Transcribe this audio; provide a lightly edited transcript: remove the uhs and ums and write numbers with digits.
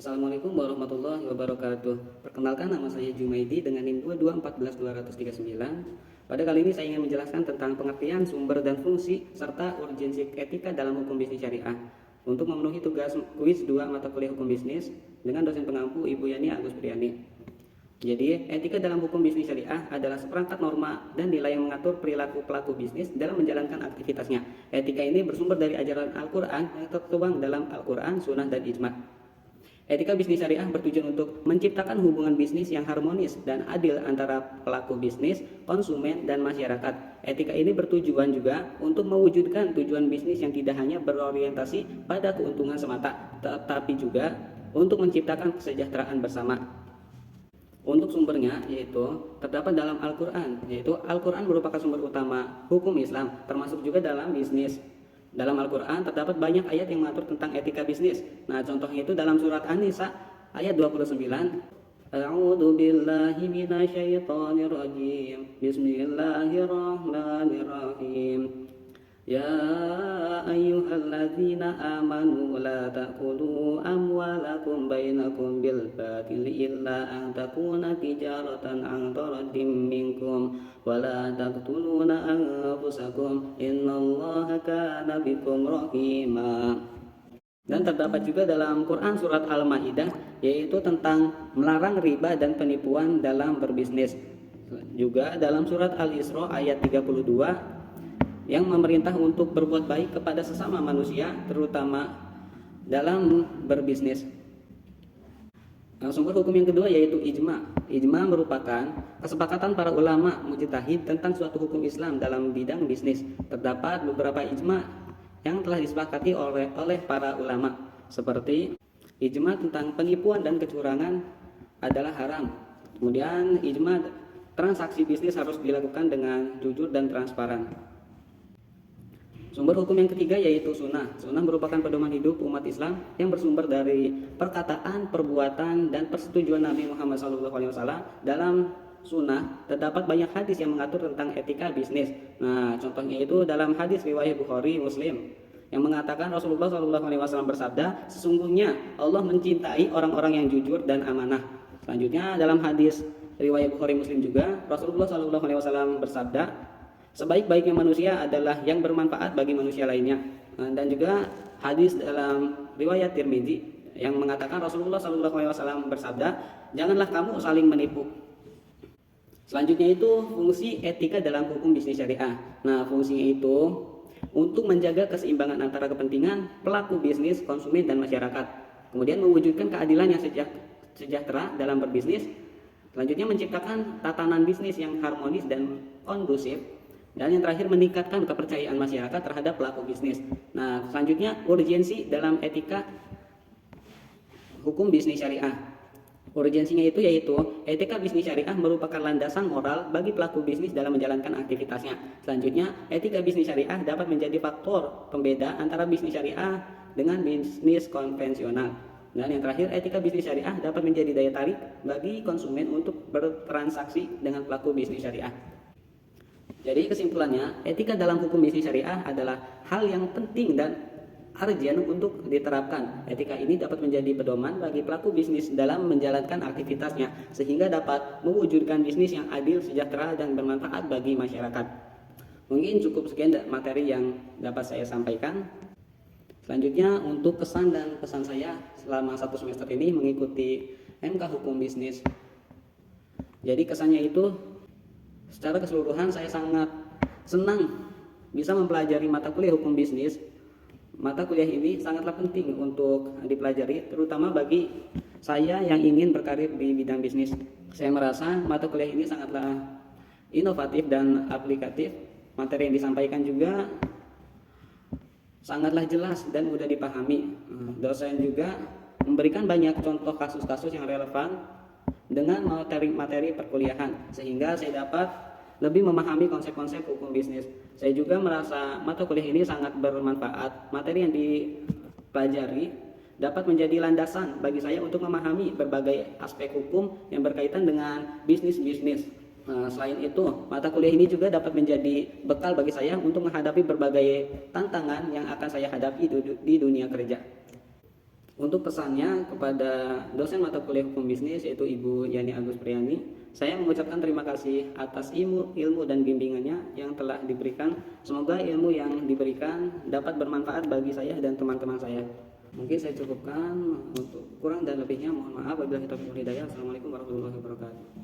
Assalamualaikum warahmatullahi wabarakatuh. Perkenalkan, nama saya Jumaidi dengan NIM 2214239. Pada kali ini saya ingin menjelaskan tentang pengertian, sumber dan fungsi serta urgensi etika dalam hukum bisnis syariah. Untuk memenuhi tugas kuis 2 mata kuliah hukum bisnis dengan dosen pengampu Ibu Yani Agus Priani. Jadi, etika dalam hukum bisnis syariah adalah seperangkat norma dan nilai yang mengatur perilaku pelaku bisnis dalam menjalankan aktivitasnya. Etika ini bersumber dari ajaran Al-Quran yang tertuang dalam Al-Quran, Sunnah, dan Ijma'. Etika bisnis syariah bertujuan untuk menciptakan hubungan bisnis yang harmonis dan adil antara pelaku bisnis, konsumen, dan masyarakat. Etika ini bertujuan juga untuk mewujudkan tujuan bisnis yang tidak hanya berorientasi pada keuntungan semata, tetapi juga untuk menciptakan kesejahteraan bersama. Untuk sumbernya yaitu terdapat dalam Al-Quran, yaitu Al-Quran merupakan sumber utama hukum Islam, termasuk juga dalam bisnis. Dalam Al-Quran terdapat banyak ayat yang mengatur tentang etika bisnis. Nah, contohnya itu dalam surat An-Nisa ayat 29. A'udzu billahi minasyaitonir rajim. Bismillahirrahmanirrahim. Ya ayyuhalladzina amanu la ta'kulu amwalakum bainakum bil batili illa an takuna tijaratan an taraddim minkum wa la taqtuluna anfusakum innallaha kana bikum rahima. Dan terdapat juga dalam Quran surat Al-Maidah yaitu tentang melarang riba dan penipuan dalam berbisnis. Juga dalam surat Al-Isra ayat 32 yang memerintah untuk berbuat baik kepada sesama manusia, terutama dalam berbisnis. Sumber hukum yang kedua yaitu ijma. Ijma merupakan kesepakatan para ulama mujtahid tentang suatu hukum Islam dalam bidang bisnis. Terdapat beberapa ijma yang telah disepakati oleh para ulama, seperti ijma tentang penipuan dan kecurangan adalah haram. Kemudian ijma transaksi bisnis harus dilakukan dengan jujur dan transparan. Sumber hukum yang ketiga yaitu sunnah. Sunnah merupakan pedoman hidup umat Islam yang bersumber dari perkataan, perbuatan, dan persetujuan Nabi Muhammad SAW. Dalam sunnah terdapat banyak hadis yang mengatur tentang etika bisnis. Nah, contohnya itu dalam hadis riwayat Bukhari, Muslim yang mengatakan Rasulullah SAW bersabda, sesungguhnya Allah mencintai orang-orang yang jujur dan amanah. Selanjutnya dalam hadis riwayat Bukhari, Muslim juga Rasulullah SAW bersabda, sebaik-baiknya manusia adalah yang bermanfaat bagi manusia lainnya. Dan juga hadis dalam riwayat Tirmidzi yang mengatakan Rasulullah SAW bersabda, janganlah kamu saling menipu. Selanjutnya itu fungsi etika dalam hukum bisnis syariah. Nah, fungsinya itu untuk menjaga keseimbangan antara kepentingan pelaku bisnis, konsumen, dan masyarakat. Kemudian mewujudkan keadilan yang sejahtera dalam berbisnis. Selanjutnya menciptakan tatanan bisnis yang harmonis dan kondusif. Dan yang terakhir meningkatkan kepercayaan masyarakat terhadap pelaku bisnis. Nah, selanjutnya urgensi dalam etika hukum bisnis syariah. Urgensinya itu yaitu etika bisnis syariah merupakan landasan moral bagi pelaku bisnis dalam menjalankan aktivitasnya. Selanjutnya, etika bisnis syariah dapat menjadi faktor pembeda antara bisnis syariah dengan bisnis konvensional. Dan yang terakhir, etika bisnis syariah dapat menjadi daya tarik bagi konsumen untuk bertransaksi dengan pelaku bisnis syariah. Jadi kesimpulannya, etika dalam hukum bisnis syariah adalah hal yang penting dan urgent untuk diterapkan. Etika ini dapat menjadi pedoman bagi pelaku bisnis dalam menjalankan aktivitasnya, sehingga dapat mewujudkan bisnis yang adil, sejahtera, dan bermanfaat bagi masyarakat. Mungkin cukup sekian materi yang dapat saya sampaikan. Selanjutnya untuk kesan dan pesan saya selama 1 semester ini mengikuti MK Hukum Bisnis. Jadi kesannya itu, secara keseluruhan saya sangat senang bisa mempelajari mata kuliah hukum bisnis. Mata kuliah ini sangatlah penting untuk dipelajari, terutama bagi saya yang ingin berkarir di bidang bisnis. Saya merasa mata kuliah ini sangatlah inovatif dan aplikatif. Materi yang disampaikan juga sangatlah jelas dan mudah dipahami. Dosen juga memberikan banyak contoh kasus-kasus yang relevan dengan materi-materi perkuliahan, sehingga saya dapat lebih memahami konsep-konsep hukum bisnis. Saya juga merasa mata kuliah ini sangat bermanfaat. Materi yang dipelajari dapat menjadi landasan bagi saya untuk memahami berbagai aspek hukum yang berkaitan dengan bisnis-bisnis. Selain itu, mata kuliah ini juga dapat menjadi bekal bagi saya untuk menghadapi berbagai tantangan yang akan saya hadapi di dunia kerja. Untuk pesannya kepada dosen mata kuliah hukum bisnis yaitu Ibu Yani Agus Priyani, saya mengucapkan terima kasih atas ilmu dan bimbingannya yang telah diberikan. Semoga ilmu yang diberikan dapat bermanfaat bagi saya dan teman-teman saya. Mungkin saya cukupkan, untuk kurang dan lebihnya mohon maaf. Wabillahi taufiq wal hidayah. Assalamualaikum warahmatullahi wabarakatuh.